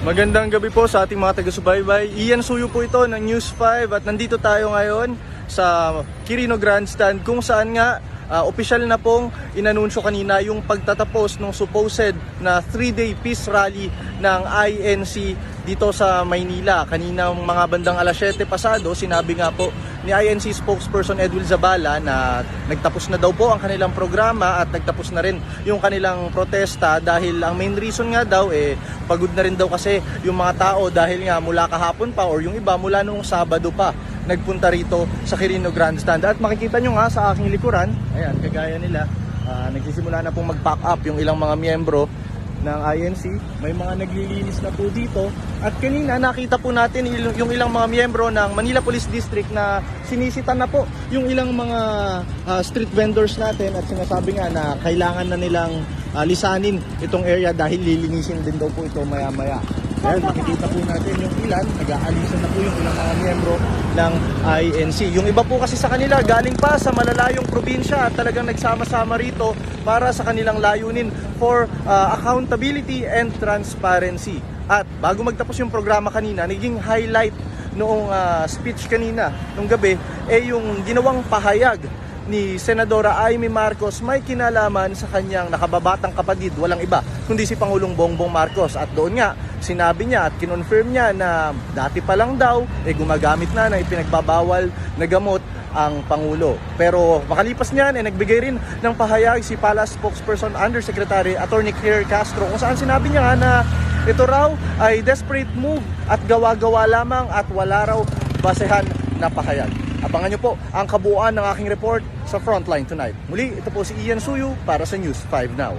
Magandang gabi po sa ating mga taga-subaybay. Ian Suyo po ito ng News 5 at nandito tayo ngayon sa Quirino Grandstand kung saan nga opisyal na pong inanunsyo kanina yung pagtatapos ng supposed na 3-day peace rally ng INC dito sa Maynila. Kanina mga bandang alas 7 pasado, sinabi nga po ni INC spokesperson Edwil Zabala na nagtapos na daw po ang kanilang programa at nagtapos na rin yung kanilang protesta dahil ang main reason nga daw pagod na rin daw kasi yung mga tao dahil nga mula kahapon pa or yung iba mula noong Sabado pa nagpunta rito sa Quirino Grandstand. At makikita nyo nga sa aking likuran, ayan, kagaya nila, nagsisimula na pong mag-pack up yung ilang mga miyembro ng INC. May mga naglilinis na po dito. At kanina nakita po natin yung ilang mga miyembro ng Manila Police District na sinisita na po yung ilang mga street vendors natin at sinasabi nga na kailangan na nilang lisanin itong area dahil lilinisin din daw po ito maya-maya. Dahil makikita po natin yung ilan, nag-aalisan na po yung ilang mga miyembro ng INC. Yung iba po kasi sa kanila galing pa sa malalayong probinsya at talagang nagsama-sama rito para sa kanilang layunin for accountability and transparency. At bago magtapos yung programa kanina, naging highlight noong speech kanina, nung gabi, yung ginawang pahayag ni Senadora Amy Marcos may kinalaman sa kanyang nakababatang kapatid, walang iba kundi si Pangulong Bongbong Marcos. At doon nga sinabi niya at kinonfirm niya na dati pa lang daw gumagamit na ng ipinagbabawal na gamot ang Pangulo. Pero makalipas niyan nagbigay rin ng pahayag si Palace spokesperson Undersecretary Attorney Claire Castro kung saan sinabi niya na ito raw ay desperate move at gawa-gawa lamang at wala raw basehan na pahayag. Abangan nyo po ang kabuuan ng aking report sa Frontline tonight. Muli, ito po si Ian Suyo para sa News 5 Now.